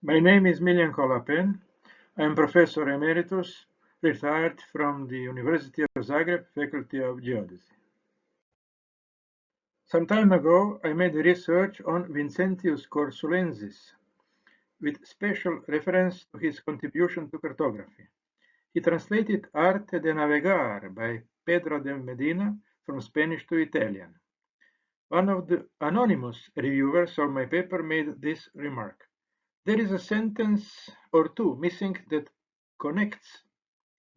My name is Miljenko Lapaine. I am Professor Emeritus, retired from the University of Zagreb Faculty of Geodesy. Some time ago, I made research on Vincentius Corsulensis, with special reference to his contribution to cartography. He translated Arte de Navegar by Pedro de Medina from Spanish to Italian. One of the anonymous reviewers of my paper made this remark: "There is a sentence or two missing that connects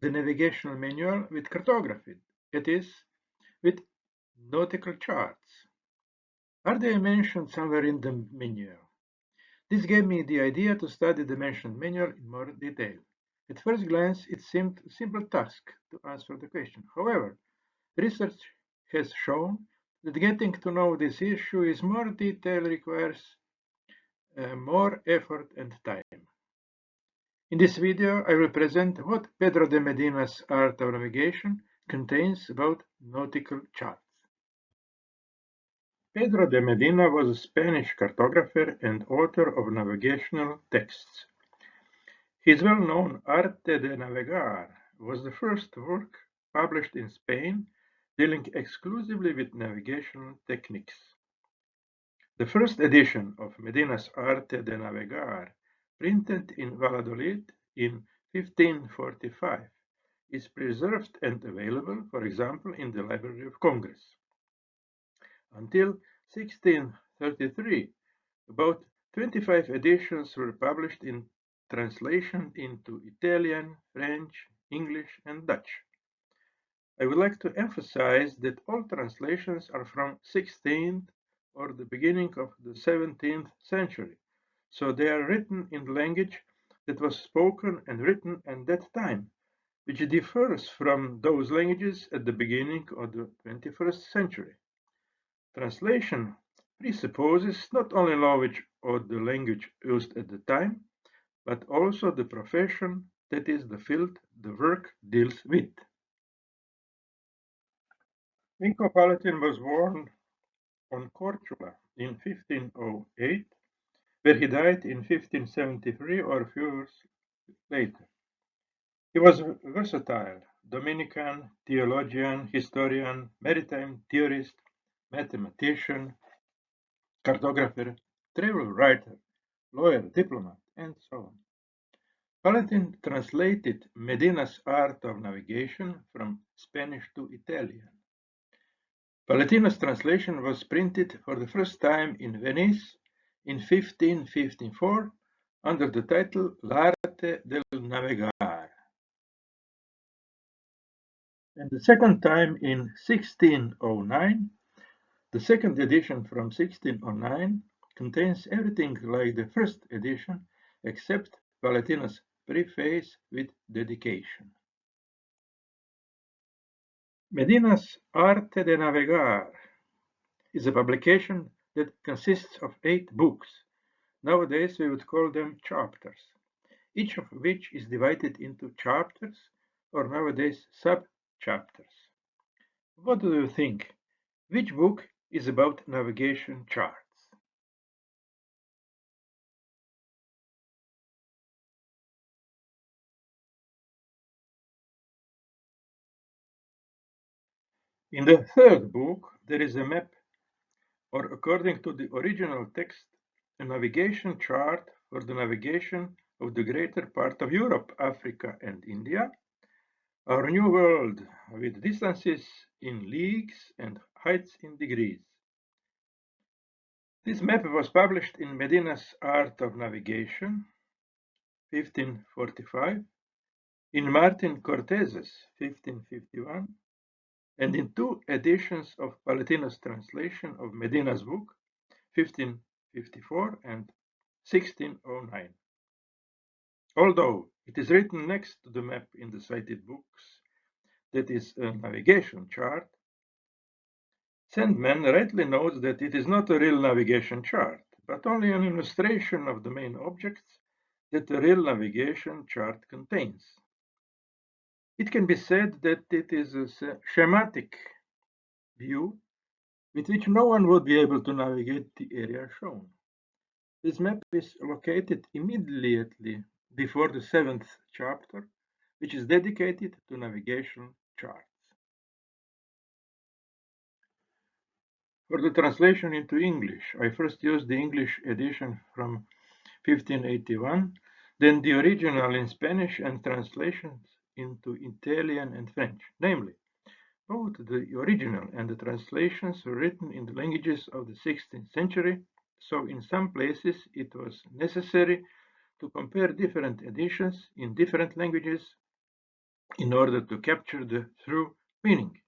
the navigational manual with cartography, that is, with nautical charts. Are they mentioned somewhere in the manual?" This gave me the idea to study the mentioned manual in more detail. At first glance, it seemed a simple task to answer the question. However, research has shown that getting to know this issue in more detail requires more effort and time. In this video, I will present what Pedro de Medina's Art of Navigation contains about nautical charts. Pedro de Medina was a Spanish cartographer and author of navigational texts. His well-known Arte de Navegar was the first work published in Spain dealing exclusively with navigational techniques. The first edition of Medina's Arte de Navegar, printed in Valladolid in 1545, is preserved and available, for example, in the Library of Congress. Until 1633, about 25 editions were published in translation into Italian, French, English, and Dutch. I would like to emphasize that all translations are from 16th or the beginning of the 17th century, so they are written in language that was spoken and written at that time, which differs from those languages at the beginning of the 21st century. Translation presupposes not only knowledge of the language used at the time, but also the profession, that is, the field the work deals with. Vinco Palatin was born on Cortula in 1508, where he died in 1573 or a few years later. He was versatile: Dominican, theologian, historian, maritime theorist, mathematician, cartographer, travel writer, lawyer, diplomat, and so on. Palatin translated Medina's Art of Navigation from Spanish to Italian. Palatino's translation was printed for the first time in Venice in 1554 under the title L'Arte del Navegar, and the second time in 1609. The second edition from 1609 contains everything like the first edition except Palatino's preface with dedication. Medina's Arte de Navegar is a publication that consists of 8 books. Nowadays we would call them chapters, each of which is divided into chapters, or nowadays sub-chapters. What do you think? Which book is about navigation charts? In the third book, there is a map, or according to the original text, a navigation chart for the navigation of the greater part of Europe, Africa, and India, our new world, with distances in leagues and heights in degrees. This map was published in Medina's Art of Navigation, 1545, in Martin Cortes's, 1551, and in 2 editions of Palatino's translation of Medina's book, 1554 and 1609. Although it is written next to the map in the cited books, that is a navigation chart, Sandman rightly notes that it is not a real navigation chart, but only an illustration of the main objects that a real navigation chart contains. It can be said that it is a schematic view with which no one would be able to navigate the area shown. This map is located immediately before the 7th chapter, which is dedicated to navigation charts. For the translation into English, I first used the English edition from 1581, then the original in Spanish and translations into Italian and French. Namely, both the original and the translations were written in the languages of the 16th century, so in some places it was necessary to compare different editions in different languages in order to capture the true meaning.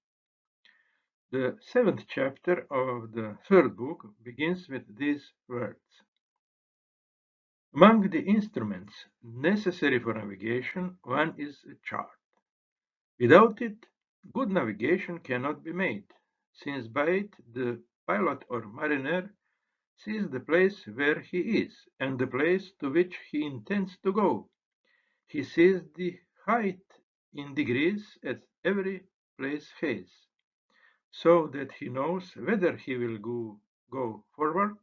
The 7th chapter of the 3rd book begins with these words. Among the instruments necessary for navigation, one is a chart. Without it, good navigation cannot be made, since by it the pilot or mariner sees the place where he is and the place to which he intends to go. He sees the height in degrees at every place has, so that he knows whether he will go forward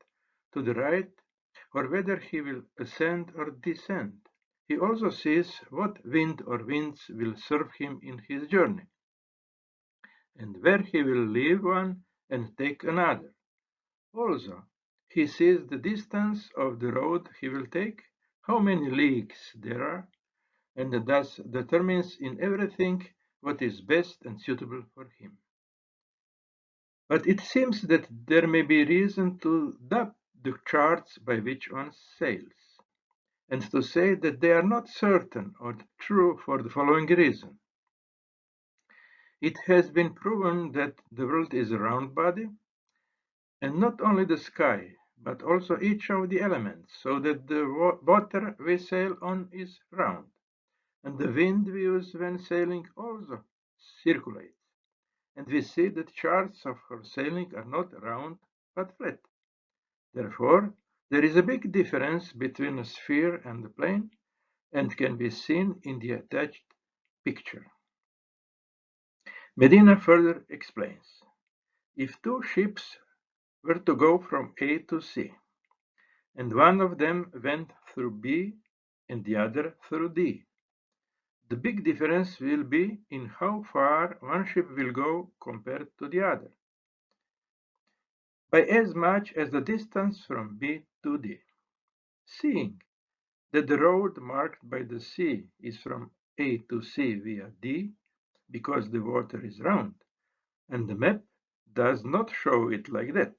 to the right or whether he will ascend or descend. He also sees what wind or winds will serve him in his journey, and where he will leave one and take another. Also, he sees the distance of the road he will take, how many leagues there are, and thus determines in everything what is best and suitable for him. But it seems that there may be reason to doubt the charts by which one sails, and to say that they are not certain or true for the following reason. It has been proven that the world is a round body, and not only the sky, but also each of the elements, so that the water we sail on is round, and the wind we use when sailing also circulates. And we see that charts for sailing are not round but flat. Therefore, there is a big difference between a sphere and a plane, and can be seen in the attached picture. Medina further explains, if two ships were to go from A to C, and one of them went through B and the other through D, the big difference will be in how far one ship will go compared to the other, by as much as the distance from B to D. Seeing that the road marked by the sea is from A to C via D, because the water is round, and the map does not show it like that,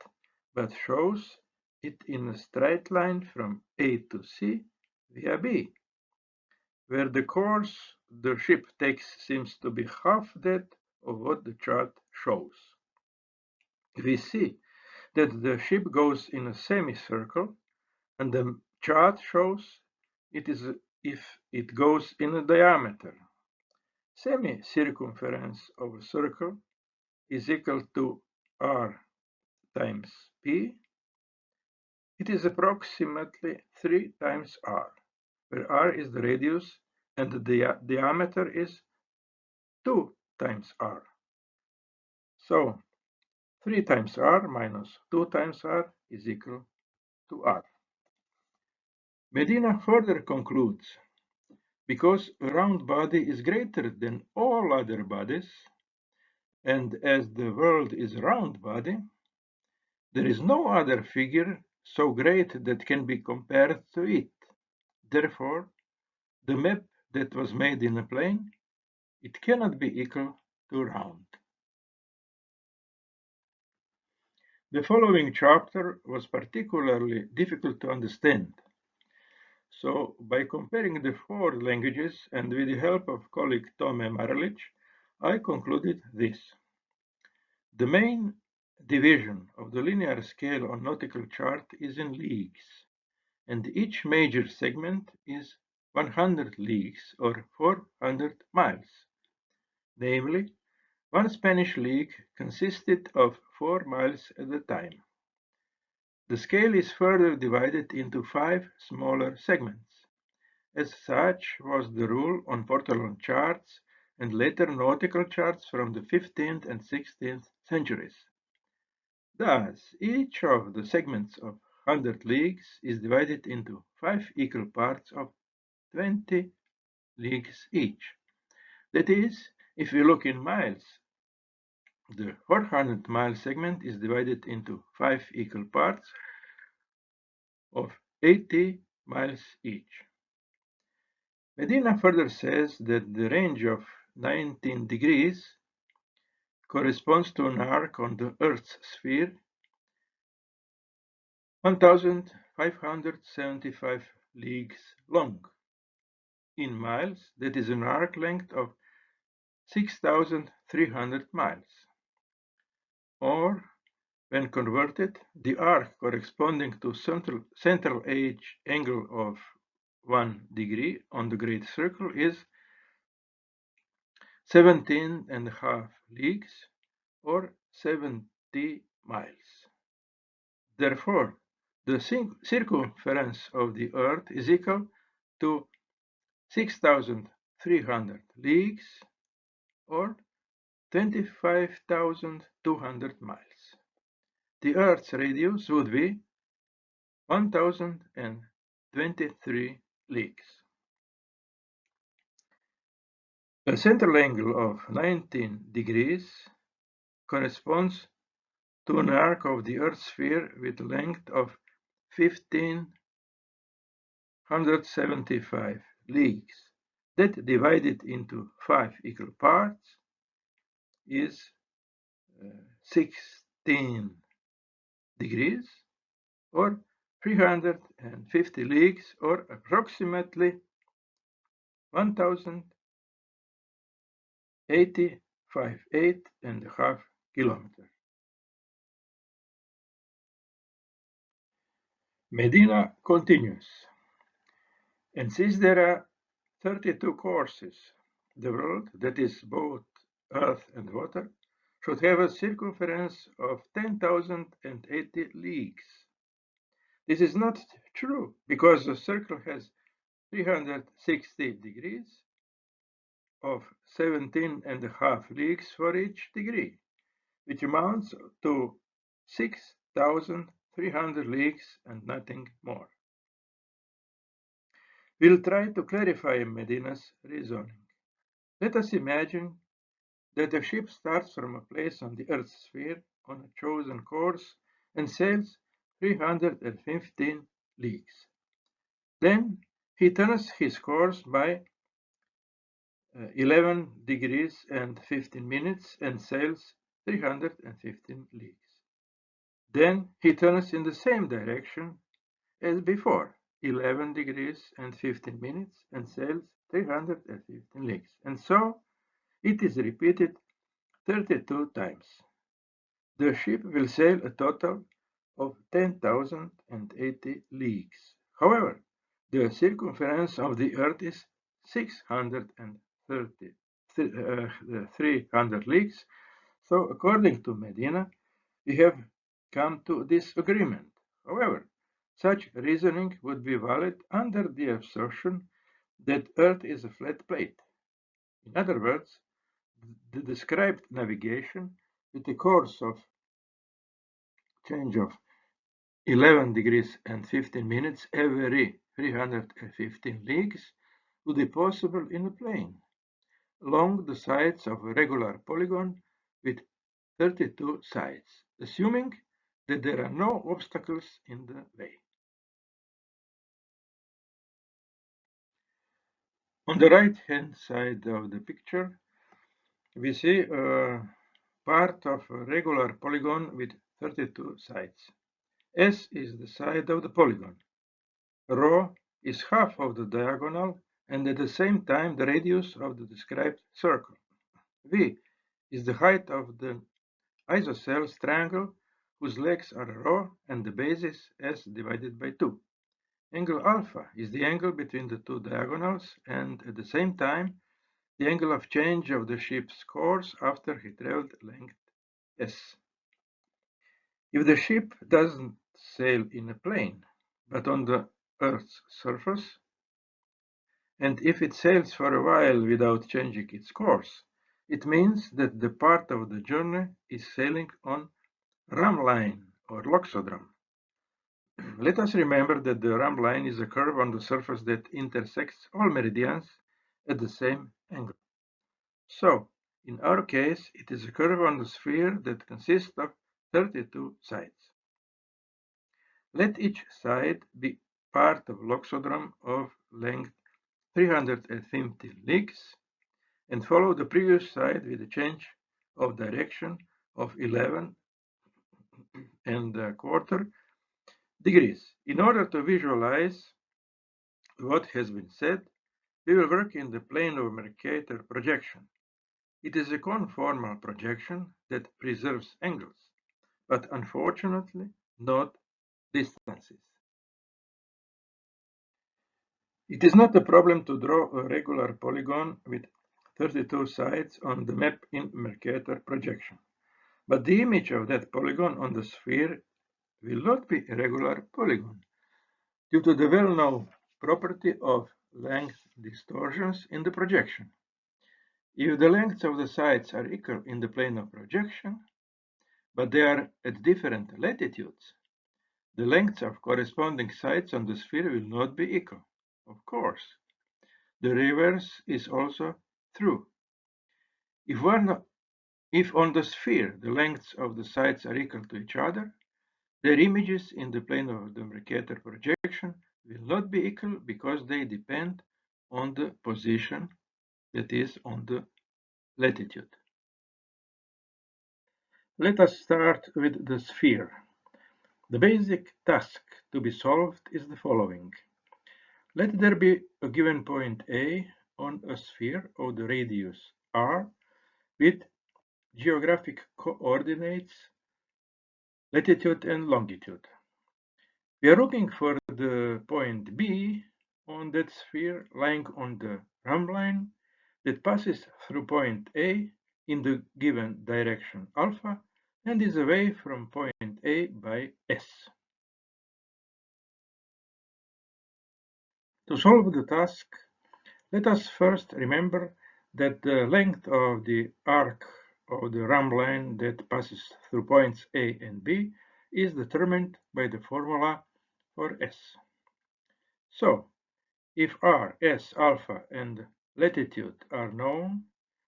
but shows it in a straight line from A to C via B, where the course the ship takes seems to be half that of what the chart shows. We see that the ship goes in a semicircle, and the chart shows it is if it goes in a diameter. Semi-circumference of a circle is equal to r times p. It is approximately 3 times r, where r is the radius and the diameter is 2 times r. So 3 times r minus 2 times r is equal to r. Medina further concludes, because a round body is greater than all other bodies, and as the world is a round body, there is no other figure so great that can be compared to it. Therefore, the map that was made in a plane, it cannot be equal to round. The following chapter was particularly difficult to understand. So, by comparing the four languages and with the help of colleague Tome Marlic, I concluded this. The main division of the linear scale on nautical chart is in leagues, and each major segment is 100 leagues or 400 miles. Namely, one Spanish league consisted of 4 miles at a time. The scale is further divided into 5 smaller segments. As such was the rule on Portolan charts and later nautical charts from the 15th and 16th centuries. Thus, each of the segments of 100 leagues is divided into 5 equal parts of 20 leagues each. That is, if we look in miles, the 400-mile segment is divided into 5 equal parts of 80 miles each. Medina further says that the range of 19 degrees corresponds to an arc on the Earth's sphere 1,575 leagues long. In miles, that is an arc length of 6,300 miles. Or, when converted, the arc corresponding to central edge angle of 1 degree on the great circle is 17.5 leagues or 70 miles. Therefore, the circumference of the Earth is equal to 6,300 leagues or 25,200 miles. The Earth's radius would be 1,023 leagues. A central angle of 19 degrees corresponds to an arc of the Earth's sphere with a length of 1,575 leagues. That divided into 5 equal parts is 16 degrees or 350 leagues or approximately 1,085.5 kilometers. Medina continues, and since there are 32 courses, the world, that is both earth and water, should have a circumference of 10,080 leagues. This is not true because the circle has 360 degrees of 17.5 leagues for each degree, which amounts to 6,300 leagues and nothing more. We'll try to clarify Medina's reasoning. Let us imagine that a ship starts from a place on the Earth's sphere on a chosen course and sails 315 leagues. Then he turns his course by 11 degrees and 15 minutes and sails 315 leagues. Then he turns in the same direction as before, 11 degrees and 15 minutes and sails 315 leagues. And so it is repeated 32 times. The ship will sail a total of 10,080 leagues. However, the circumference of the Earth is 300 leagues. So, according to Medina, we have come to this agreement. However, such reasoning would be valid under the assertion that Earth is a flat plate. In other words, the described navigation with a course of change of 11 degrees and 15 minutes every 315 leagues would be possible in a plane, along the sides of a regular polygon with 32 sides, assuming that there are no obstacles in the way. On the right-hand side of the picture, we see a part of a regular polygon with 32 sides. S is the side of the polygon. Rho is half of the diagonal and at the same time the radius of the described circle. V is the height of the isosceles triangle whose legs are rho and the base is S divided by 2. Angle alpha is the angle between the two diagonals and at the same time the angle of change of the ship's course after he traveled length S. If the ship doesn't sail in a plane, but on the Earth's surface, and if it sails for a while without changing its course, it means that the part of the journey is sailing on ram line or loxodrome. Let us remember that the rhomb line is a curve on the surface that intersects all meridians at the same angle. So, in our case, it is a curve on the sphere that consists of 32 sides. Let each side be part of loxodrome of length 350 leagues and follow the previous side with a change of direction of 11 and a quarter degrees. In order to visualize what has been said, we will work in the plane of Mercator projection. It is a conformal projection that preserves angles, but unfortunately not distances. It is not a problem to draw a regular polygon with 32 sides on the map in Mercator projection, but the image of that polygon on the sphere will not be a regular polygon due to the well-known property of length distortions in the projection. If the lengths of the sides are equal in the plane of projection, but they are at different latitudes, the lengths of corresponding sides on the sphere will not be equal. Of course, the reverse is also true. If on the sphere the lengths of the sides are equal to each other, their images in the plane of the Mercator projection will not be equal because they depend on the position, that is, on the latitude. Let us start with the sphere. The basic task to be solved is the following. Let there be a given point A on a sphere of the radius r with geographic coordinates latitude and longitude. We are looking for the point B on that sphere lying on the rhomb line that passes through point A in the given direction alpha and is away from point A by s. To solve the task, let us first remember that the length of the arc of the rhomb line that passes through points A and B is determined by the formula for S. So, if r, s, alpha, and latitude are known,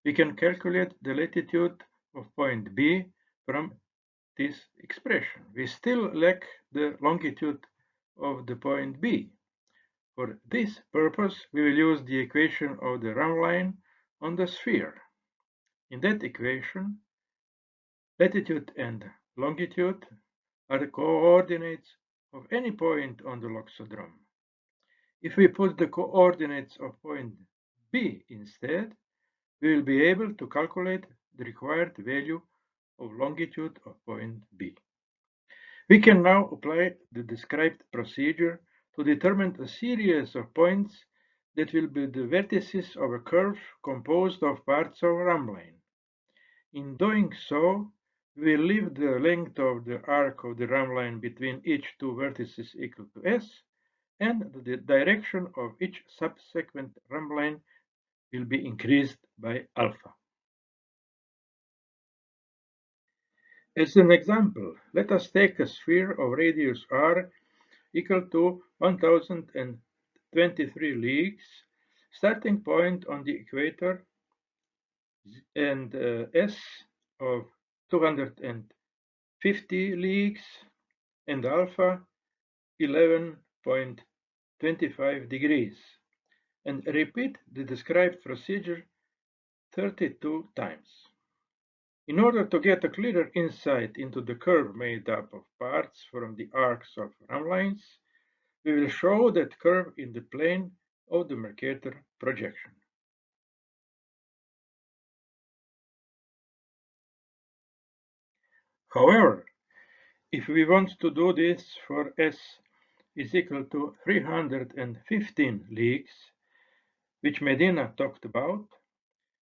we can calculate the latitude of point B from this expression. We still lack the longitude of the point B. For this purpose, we will use the equation of the rhomb line on the sphere. In that equation, latitude and longitude are the coordinates of any point on the loxodrome. If we put the coordinates of point B instead, we will be able to calculate the required value of longitude of point B. We can now apply the described procedure to determine a series of points that will be the vertices of a curve composed of parts of a rhomb line. In doing so, we will leave the length of the arc of the rhomb line between each two vertices equal to s, and the direction of each subsequent rhomb line will be increased by alpha. As an example, let us take a sphere of radius r equal to 1023 leagues, starting point on the equator, and s of 250 leagues, and alpha 11.25 degrees, and repeat the described procedure 32 times. In order to get a clearer insight into the curve made up of parts from the arcs of rhomb lines, we will show that curve in the plane of the Mercator projection. However, if we want to do this for s is equal to 315 leagues, which Medina talked about,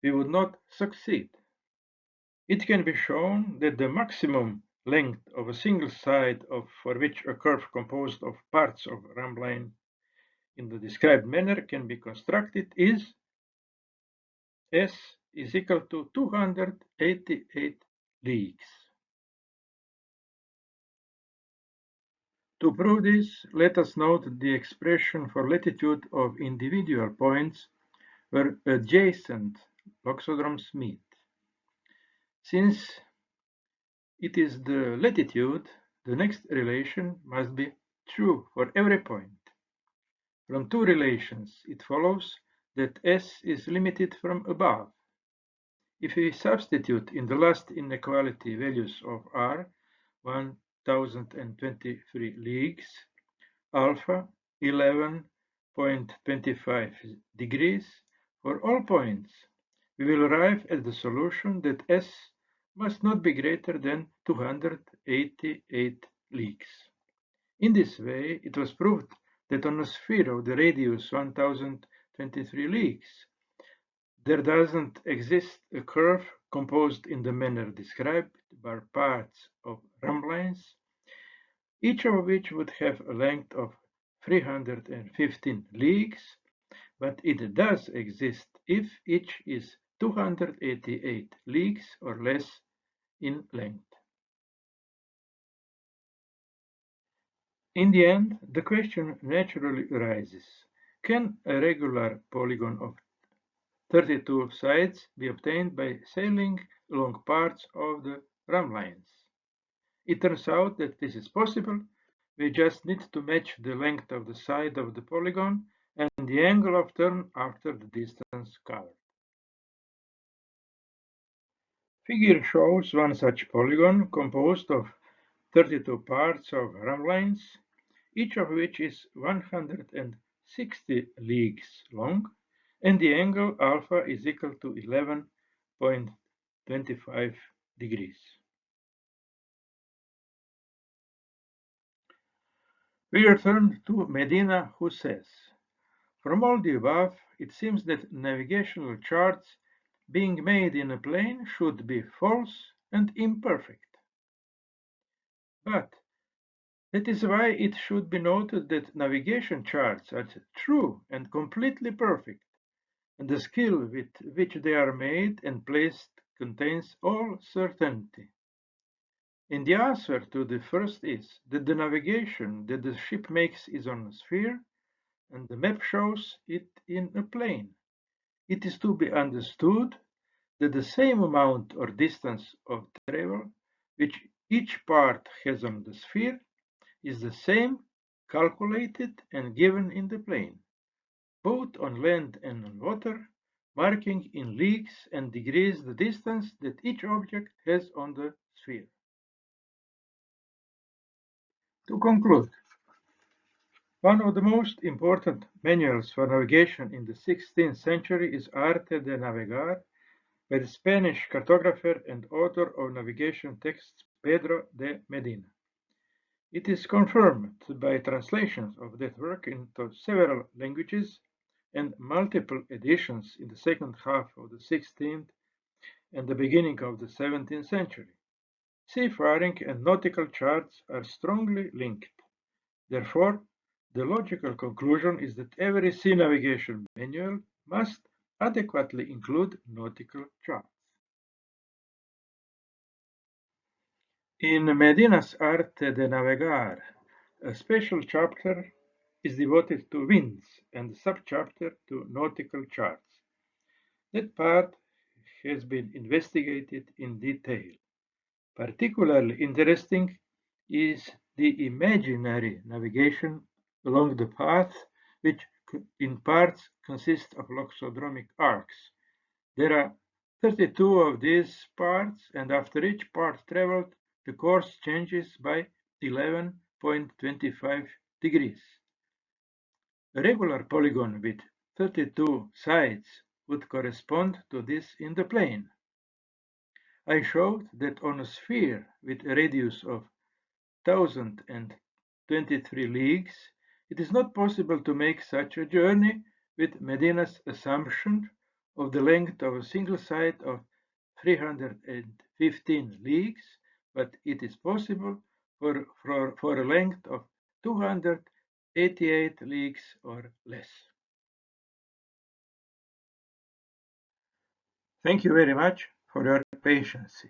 we would not succeed. It can be shown that the maximum length of a single side for which a curve composed of parts of a rhomb line in the described manner can be constructed is s is equal to 288 leagues. To prove this, let us note the expression for latitude of individual points where adjacent loxodromes meet. Since it is the latitude, the next relation must be true for every point. From two relations, it follows that S is limited from above. If we substitute in the last inequality values of R, 1023 leagues, alpha 11.25 degrees for all points, we will arrive at the solution that S must not be greater than 288 leagues. In this way, it was proved that on a sphere of the radius 1023 leagues, there doesn't exist a curve composed in the manner described by parts of rhomblines, each of which would have a length of 315 leagues, but it does exist if each is 288 leagues or less in length. In the end, the question naturally arises: can a regular polygon of 32 sides be obtained by sailing along parts of the rhomblines? It turns out that this is possible. We just need to match the length of the side of the polygon and the angle of turn after the distance covered. Figure shows one such polygon composed of 32 parts of rhomblines, each of which is 160 leagues long, and the angle alpha is equal to 11.25 degrees. We return to Medina, who says, from all the above, it seems that navigational charts being made in a plane should be false and imperfect. But that is why it should be noted that navigation charts are true and completely perfect, and the skill with which they are made and placed contains all certainty. And the answer to the first is that the navigation that the ship makes is on a sphere, and the map shows it in a plane. It is to be understood that the same amount or distance of travel which each part has on the sphere is the same calculated and given in the plane, both on land and on water, marking in leagues and degrees the distance that each object has on the sphere. To conclude, one of the most important manuals for navigation in the 16th century is Arte de Navegar by the Spanish cartographer and author of navigation texts Pedro de Medina. It is confirmed by translations of that work into several languages and multiple editions in the second half of the 16th and the beginning of the 17th century. Seafaring and nautical charts are strongly linked. Therefore, the logical conclusion is that every sea navigation manual must adequately include nautical charts. In Medina's Arte de Navegar, a special chapter is devoted to winds and a subchapter to nautical charts. That part has been investigated in detail. Particularly interesting is the imaginary navigation along the path, which in parts consists of loxodromic arcs. There are 32 of these parts, and after each part traveled, the course changes by 11.25 degrees. A regular polygon with 32 sides would correspond to this in the plane. I showed that on a sphere with a radius of 1023 leagues, it is not possible to make such a journey with Medina's assumption of the length of a single side of 315 leagues, but it is possible for a length of 288 leagues or less. Thank you very much for your patience.